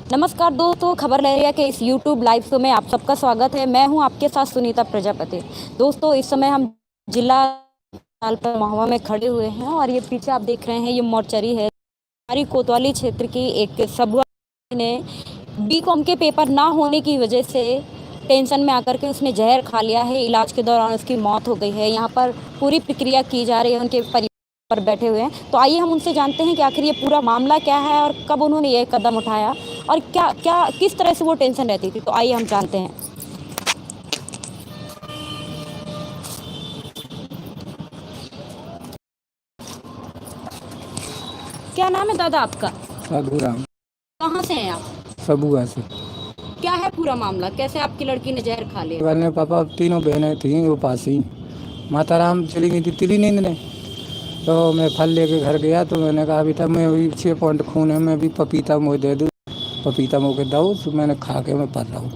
नमस्कार दोस्तों, खबर लहरिया के इस यूट्यूब लाइव शो में आप सबका स्वागत है। मैं हूं आपके साथ सुनीता प्रजापति। दोस्तों, इस समय हम जिला अस्पताल पर महुआ में खड़े हुए हैं और ये पीछे आप देख रहे हैं, ये मोर्चरी है। हमारी कोतवाली क्षेत्र की एक सबुआ ने बीकॉम के पेपर ना होने की वजह से टेंशन में आकर के उसने जहर खा लिया है। इलाज के दौरान उसकी मौत हो गई है। यहाँ पर पूरी प्रक्रिया की जा रही है, उनके परिवार पर बैठे हुए हैं। तो आइए हम उनसे जानते हैं कि आखिर ये पूरा मामला क्या है और कब उन्होंने ये कदम उठाया और क्या क्या किस तरह से वो टेंशन रहती थी। तो आइए हम जानते हैं। क्या नाम है दादा आपका? साधुराम। कहाँ से हैं आप? सबुआ से। क्या है पूरा मामला, कैसे आपकी लड़की ने जहर खा लिया? ने पापा तीनों बहनें थी वो पास ही। माताराम चली गई थी तिली नींद ने, तो मैं फल लेके घर गया तो मैंने कहा बेटा मैं वही 6 पॉइंट खून है, मैं भी पपीता मुझे दे दूँ। पपीता मुझे दो तो मैंने खा के मैं पढ़ रहा हूँ।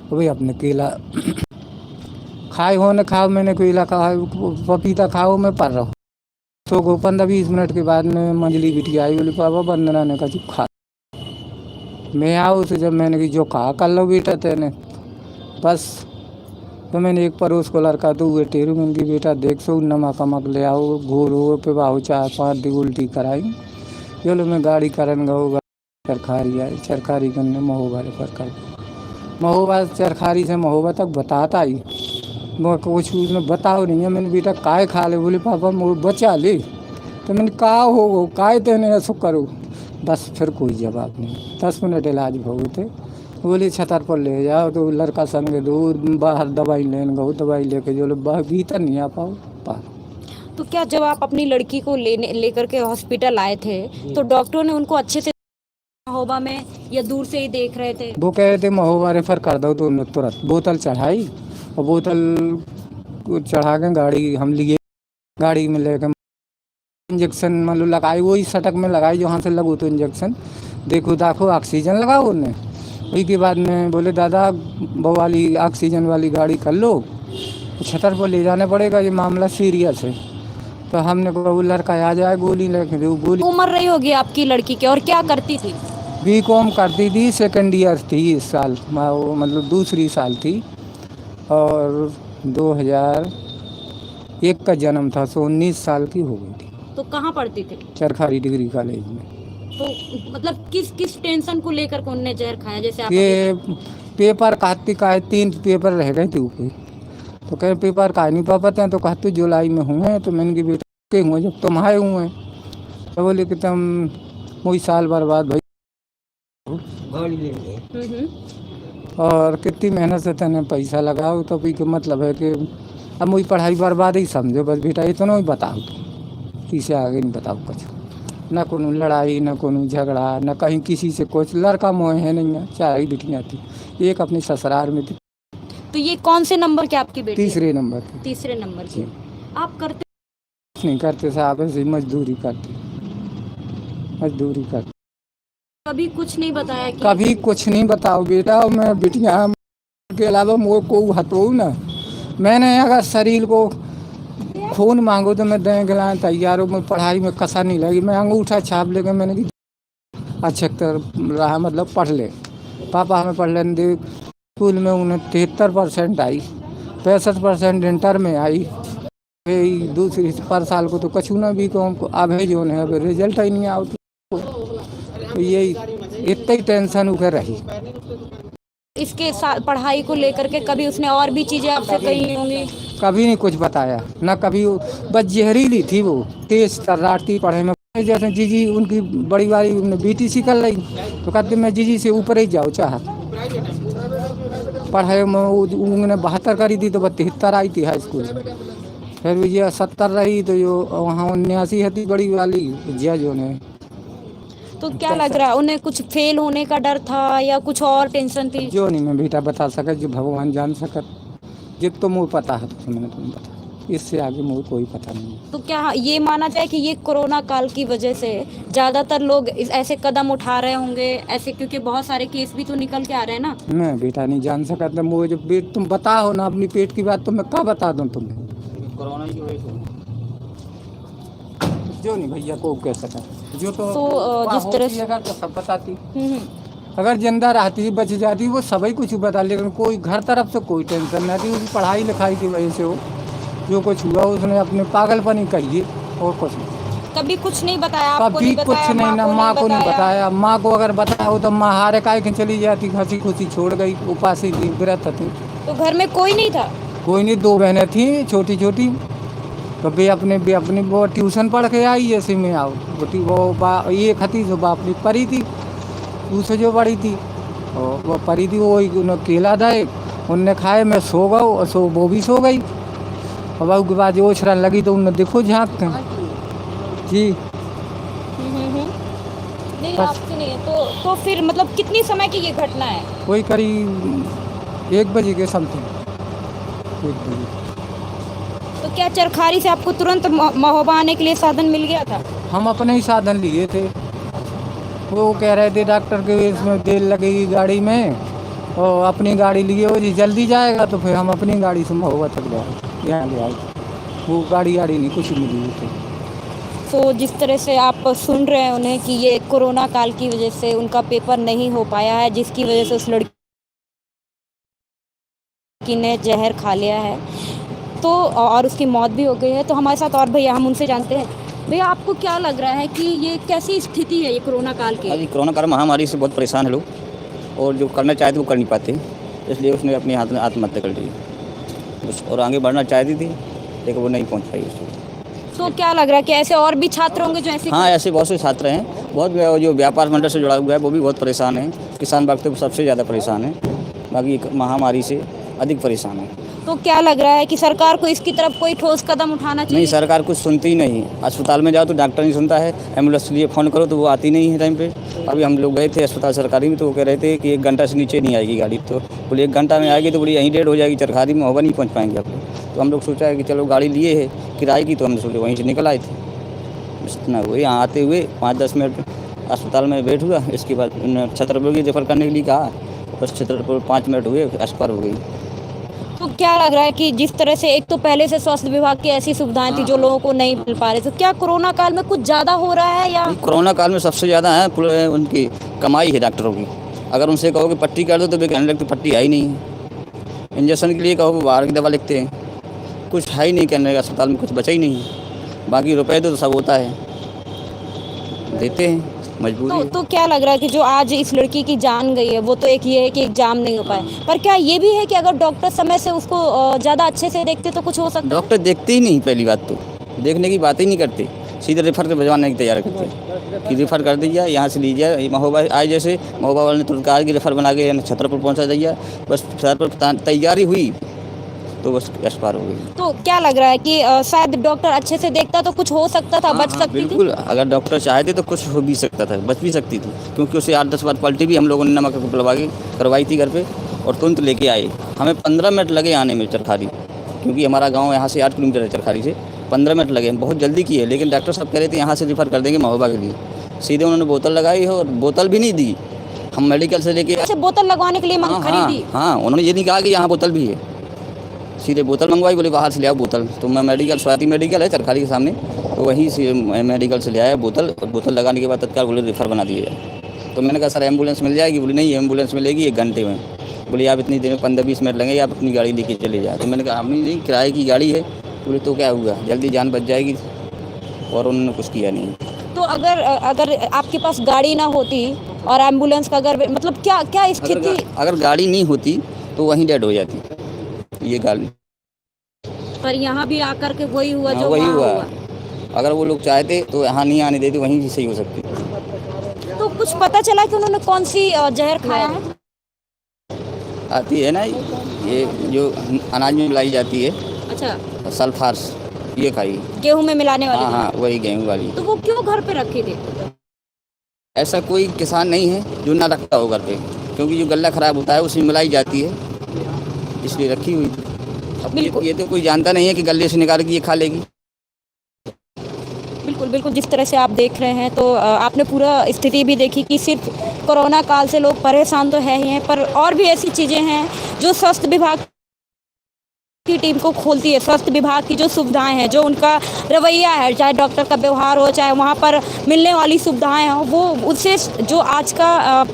तो भाई अपने केला खाए हो न खाओ, मैंने केला कहा पपीता खाओ, मैं पढ़ रहा हूँ। तो 15-20 मिनट के बाद में मंजली बिटिया आई, बोली पापा वंदना ने कहा चुप खा। मैं आओ तो जब मैंने कि जो कहा कर लो बेटा तेने बस। तो मैंने एक पड़ोस को लड़का तो हुए टेरू में की बेटा देख सो नमक अमक ले आओ, घोरो पे बाहू 4-5 दी उल्टी कराई। चलो मैं गाड़ी करन गो चरखारी आई, चरखारी करने महोबा रेफर कर, महोबा चरखारी से महोबा तक बताता आई। मैं कुछ उसमें बताओ नहीं है। मैंने बेटा काय खा ले, बोले पापा मुझे बचा ले। तो मैंने कहा हो काय तेने ऐसा करो, बस फिर कोई जवाब नहीं। 10 मिनट इलाज भोगे थे। बोली छतर पर ले जाओ, तो लड़का संग दूर बाहर दवाई लेने गो, दवाई लेके जो लोग बाहर भीतर नहीं आ पाओ पार। तो क्या जब आप अपनी लड़की को लेकर के हॉस्पिटल आए थे तो डॉक्टरों ने उनको अच्छे से महोबा में या दूर से ही देख रहे थे? वो कह रहे थे महोबा रेफर कर दो, तो उन्होंने तुरंत बोतल चढ़ाई और बोतल को चढ़ा के गाड़ी हम लिए, गाड़ी में लेकर इंजेक्शन मतलब लगाई, वही सटक में लगाई जहाँ से लगो तो इंजेक्शन देखो ऑक्सीजन लगाओ उन्हें। वही के बाद में बोले दादा वो वाली ऑक्सीजन वाली गाड़ी कर लो, छतर पर ले जाना पड़ेगा, ये मामला सीरियस है। तो हमने कहा वो लड़का आ जाए गोली लेके दे। गोली उम्र रही होगी आपकी लड़की की और क्या करती थी? बीकॉम करती थी, सेकेंड ईयर थी इस साल, मतलब दूसरी साल थी और 2001 का जन्म था, तो 19 साल की हो गई थी। तो कहाँ पढ़ती थी? चरखारी डिग्री कॉलेज में। तो मतलब किस किस टेंशन को लेकर के उन्होंने जहर खाया? जैसे आप ये पेपर कार्तिक का 3 पेपर रह गए थे ऊपर, तो कहे पेपर का नहीं पाते हैं, तो कहते जुलाई में हुए। तो मैंने कि बेटा के हुए जब तुम आए हुए हैं, तो बोले कि तुम वही साल बर्बाद भाई गाड़ी ले और कितनी मेहनत से तेने पैसा लगाओ, तो फिर मतलब है कि अब मुझे पढ़ाई बर्बाद ही समझो बस बेटा, इतना ही बताओ तो इसे आगे नहीं बताओ कुछ। न कोनो लड़ाई, न कोनो झगड़ा, न कहीं किसी से कुछ। लड़का मोह है नहीं है, 4 ही बिटियाँ थी, एक अपनी ससुराल में थी। तो ये कौन से नंबर के आपकी बेटी? तीसरे नंबर की। तीसरे नंबर की। आप करते नहीं करते साहब, ऐसे मजदूरी करते, मजदूरी करते। कभी कुछ नहीं बताया कि कभी कुछ नहीं बताओ बेटा, मैं बिटिया के अलावा मोर को हतो ना। मैंने अगर शरीर को खून मांगो तो मैं दें गला तैयार हूँ। मैं पढ़ाई में कसा नहीं लगी, मैं अंगूठा छाप लेकर मैंने कि अच्छा रहा, मतलब पढ़ ले पापा हमें पढ़ लेने दे। स्कूल में उन्हें 73% आई, 65% इंटर में आई। दूसरी पर साल को तो कछू ना भी को अब है जो है, अब रिजल्ट ही नहीं आओ। तो यही इतना ही टेंशन उकर रही। इसके साथ पढ़ाई को लेकर के कभी उसने और भी चीजें आपसे कही होंगी? कभी नहीं कुछ बताया ना कभी। बस जहरीली थी वो, तेज तर्राटी पढ़े में। जैसे जीजी उनकी बड़ी वाली बीटीसी कर रही, तो कहते मैं जीजी से ऊपर ही जाओ चाह पढ़ाई में। उन्होंने 72 करी थी तो 73 आई थी हाई स्कूल में। फिर भी ये 70 रही, तो जो वहाँ 79 है थी बड़ी वाली जज होने। तो क्या लग रहा है, उन्हें कुछ फेल होने का डर था या कुछ और टेंशन थी? जो नहीं मैं बेटा बता सका, जो भगवान जान सकत। जित तो मुझे पता है तो मैंने तुम्हें बता, इससे आगे मुझे कोई पता नहीं। तो क्या ये माना जाए कि ये कोरोना काल की वजह से ज्यादातर लोग ऐसे कदम उठा रहे होंगे ऐसे, क्योंकि बहुत सारे केस भी तो निकल के आ रहे हैं ना? मैं बेटा नहीं जान सका था। मुझे जब पेट तुम बताओ ना अपनी पेट की बात, तो मैं क्या बता दूं तुम्हें। कोरोना की वजह से जो नहीं भैया को कह सका, जो तो जिस तरह से तो सब बताती। अगर जिंदा रहती बच जाती वो सभी कुछ बता, लेकिन कोई घर तरफ से कोई टेंशन नहीं थी। उसकी पढ़ाई लिखाई की वजह से वो जो कुछ हुआ उसने अपने पागलपन ही कही और कुछ नहीं। कभी कुछ नहीं बताया आपको? कभी नहीं कुछ बताया, नहीं, ना माँ को नहीं बताया। माँ को अगर बताया हो तो माँ हारे काय के चली जाती, हंसी खुशी छोड़ गई, उपासी थी, व्रत थी। तो घर में कोई नहीं था? कोई नहीं, 2 बहनें थी छोटी छोटी। तो वे अपनी वो ट्यूशन पढ़ के आई ऐसे में आओ बेटी वो एक थी जो बापरी परी थी, दूसरे जो बड़ी थी और वो परी थी, वो उन्होंने केला दाए उनने खाए, मैं सो गया और वो भी सो गई। और बहू के बाद वो शरण लगी तो उन्होंने देखो झाँक के जी। नहीं बस। आपसे नहीं है तो फिर मतलब कितनी समय की ये घटना है? कोई करीब 1 बजे के समथिंग, 1 बजे। तो क्या चरखारी से आपको तुरंत महोबा आने के लिए साधन मिल गया था? हम अपने ही साधन लिए थे। वो कह रहे थे डॉक्टर के इसमें तेल लगेगी गाड़ी में, और अपनी गाड़ी लिए वो जी जल्दी जाएगा, तो फिर हम अपनी गाड़ी से महोबा तक गए, यहाँ ले आए। वो गाड़ी नहीं कुछ मिली थी। तो जिस तरह से आप सुन रहे हैं उन्हें कि ये कोरोना काल की वजह से उनका पेपर नहीं हो पाया है, जिसकी वजह से उस लड़की ने जहर खा लिया है तो और उसकी मौत भी हो गई है। तो हमारे साथ और भैया, हम उनसे जानते हैं। भैया आपको क्या लग रहा है कि ये कैसी स्थिति है ये कोरोना काल की? अभी कोरोना काल महामारी से बहुत परेशान है लोग, और जो करना चाहते वो कर नहीं पाते, इसलिए उसने अपने हाथ में आत्महत्या कर ली। और आगे बढ़ना चाहती थी लेकिन वो नहीं पहुंच पाई उसको। तो क्या लग रहा है कि ऐसे और भी छात्र होंगे जो ऐसे? हाँ, ऐसे बहुत से छात्र हैं, बहुत जो व्यापार मंडल से जुड़ा हुआ है वो भी बहुत परेशान है। किसान वर्ग तो सबसे ज़्यादा परेशान है, बाकी महामारी से अधिक परेशान है। तो क्या लग रहा है कि सरकार को इसकी तरफ कोई ठोस कदम उठाना चाहिए? नहीं, सरकार कुछ सुनती ही नहीं। अस्पताल में जाओ तो डॉक्टर नहीं सुनता है, एम्बुलेंस के लिए फ़ोन करो तो वो आती नहीं है टाइम पे। अभी हम लोग गए थे अस्पताल सरकारी में तो वो कह रहे थे कि 1 घंटा से नीचे नहीं आएगी गाड़ी। तो बोले 1 घंटा में आएगी तो बोली यहीं डेढ़ हो जाएगी, चरखारी में महोबा नहीं पहुँच पाएंगे आप लोग। तो हम लोग सोचा है कि चलो गाड़ी लिए है किराए की, तो हमने सोचे वहीं से निकल आए थे। इतना हुए, यहाँ आते हुए 5-10 मिनट अस्पताल में वेट हुआ, इसके बाद उन्होंने छतरपुर की रेफर करने के लिए कहा, बस छतरपुर 5 मिनट हुए एक्सपायर हो गई। तो क्या लग रहा है कि जिस तरह से एक तो पहले से स्वास्थ्य विभाग की ऐसी सुविधाएं थी जो लोगों को नहीं मिल पा रही, तो क्या कोरोना काल में कुछ ज़्यादा हो रहा है या? कोरोना काल में सबसे ज़्यादा है उनकी कमाई है डॉक्टरों की। अगर उनसे कहो कि पट्टी कर दो तो वे कहने लगते पट्टी है ही नहीं है। इंजेक्शन के लिए कहो बाहर की दवा लिखते हैं, कुछ है ही नहीं, कहने लगा अस्पताल में कुछ बचा ही नहीं है। बाकी रुपए तो सब होता है, देते हैं, मजबूरी है। तो क्या लग रहा है कि जो आज इस लड़की की जान गई है वो तो एक ये है कि एग्जाम नहीं हो पाए, पर क्या ये भी है कि अगर डॉक्टर समय से उसको ज़्यादा अच्छे से देखते तो कुछ हो सकता है? डॉक्टर देखते ही नहीं, पहली बात तो देखने की बात ही नहीं करते, सीधे रेफर के भिजवाने की तैयार करते हैं कि रेफर कर दीजिए, यहाँ से लीजिए महोबा आए। जैसे महोबा वाले ने तुरंत कार की रेफर बना के छतरपुर पहुँचा दीजिए, बस छतरपुर तैयारी हुई तो बस एक्सपायर हो गई। तो क्या लग रहा है कि शायद डॉक्टर अच्छे से देखता तो कुछ हो सकता था, बच सकती थी? बिल्कुल, अगर डॉक्टर चाहते तो कुछ हो भी सकता था, बच भी सकती थी, क्योंकि उसे 8-10 बार पलटी भी हम लोगों ने नमक बुलवा के करवाई थी घर पे, और तुरंत लेके आए। हमें 15 मिनट लगे आने में चरखारी, क्योंकि हमारा गांव यहाँ से 8 किलोमीटर है चरखारी से। 15 मिनट लगे, बहुत जल्दी की है, लेकिन डॉक्टर साहब कह रहे थे यहाँ से रेफर कर देंगे महोबा के लिए। सीधे उन्होंने बोतल लगाई है और बोतल भी नहीं दी, हम मेडिकल से लेके अच्छा, बोतल लगवाने के लिए खरीदी? हाँ, उन्होंने ये नहीं कहा कि यहाँ बोतल भी है, सीधे बोतल मंगवाई, बोले बाहर से ले आओ बोतल। तो मैं मेडिकल, स्वाति मेडिकल है चरखारी के सामने, तो वहीं से मेडिकल से ले आया बोतल, और बोतल लगाने के बाद तत्काल बोले रेफर बना दिया जाए। तो मैंने कहा सर एम्बुलेंस मिल जाएगी? बोले नहीं, एम्बुलेंस मिलेगी 1 घंटे में। बोले आप इतनी देर में 15-20 मिनट लगेंगे, आप अपनी गाड़ी लेके चले जाए। तो मैंने कहा हमने नहीं, किराए की गाड़ी है। बोले तो क्या हुआ, जल्दी जान बच जाएगी, और उन्होंने कुछ किया नहीं। तो अगर आपके पास गाड़ी ना होती और एम्बुलेंस का अगर मतलब क्या स्थिति? अगर गाड़ी नहीं होती तो वहीं डेड हो जाती ये गाड़ी। पर यहाँ भी आकर के वही हुआ जो वही वहाँ हुआ। अगर वो लोग चाहते तो यहाँ नहीं आने देते, वहीं से सही हो सकती। तो कुछ पता चला कि उन्होंने कौन सी जहर खाया है? आती है ना ये जो अनाज में मिलाई जाती है, अच्छा, सल्फार्स, ये खाई। गेहूं में मिलाने वाली? हाँ, वही गेहूँ वाली। तो वो क्यों घर पे रखे थे? ऐसा कोई किसान नहीं है जो ना रखता हो घर पे, क्योंकि जो गल्ला खराब होता है उसमें मिलाई जाती है, इसलिए रखी हुई थी। अब ये तो कोई जानता नहीं है कि गले से निकाल के ये खा लेगी। बिल्कुल, जिस तरह से आप देख रहे हैं तो आपने पूरा स्थिति भी देखी कि सिर्फ कोरोना काल से लोग परेशान तो है ही हैं, पर और भी ऐसी चीज़ें हैं जो स्वास्थ्य विभाग की टीम को खोलती है। स्वास्थ्य विभाग की जो सुविधाएं हैं, जो उनका रवैया है, चाहे डॉक्टर का व्यवहार हो, चाहे वहाँ पर मिलने वाली सुविधाएं हों, वो उससे जो आज का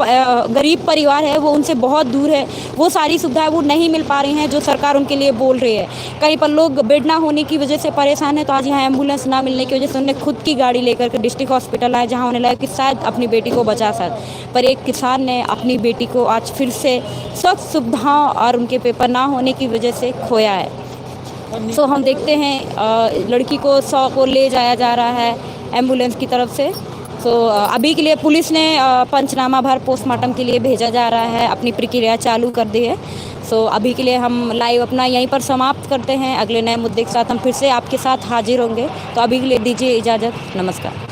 गरीब परिवार है वो उनसे बहुत दूर है। वो सारी सुविधाएं वो नहीं मिल पा रही हैं जो सरकार उनके लिए बोल रही है। कहीं पर लोग बेड ना होने की वजह से परेशान है, तो आज यहाँ एम्बुलेंस ना मिलने की वजह से उन्होंने खुद की गाड़ी लेकर के डिस्ट्रिक्ट हॉस्पिटल आए, जहाँ उन्हें लगा कि शायद अपनी बेटी को बचा सकते। पर एक किसान ने अपनी बेटी को आज फिर से स्वास्थ्य सुविधाओं और उनके पेपर ना होने की वजह से खोया है। तो हम देखते हैं लड़की को 100 को ले जाया जा रहा है एम्बुलेंस की तरफ से। तो अभी के लिए पुलिस ने पंचनामा भर पोस्टमार्टम के लिए भेजा जा रहा है, अपनी प्रक्रिया चालू कर दी है। सो अभी के लिए हम लाइव अपना यहीं पर समाप्त करते हैं। अगले नए मुद्दे के साथ हम फिर से आपके साथ हाजिर होंगे। तो अभी के लिए दीजिए इजाज़त। नमस्कार।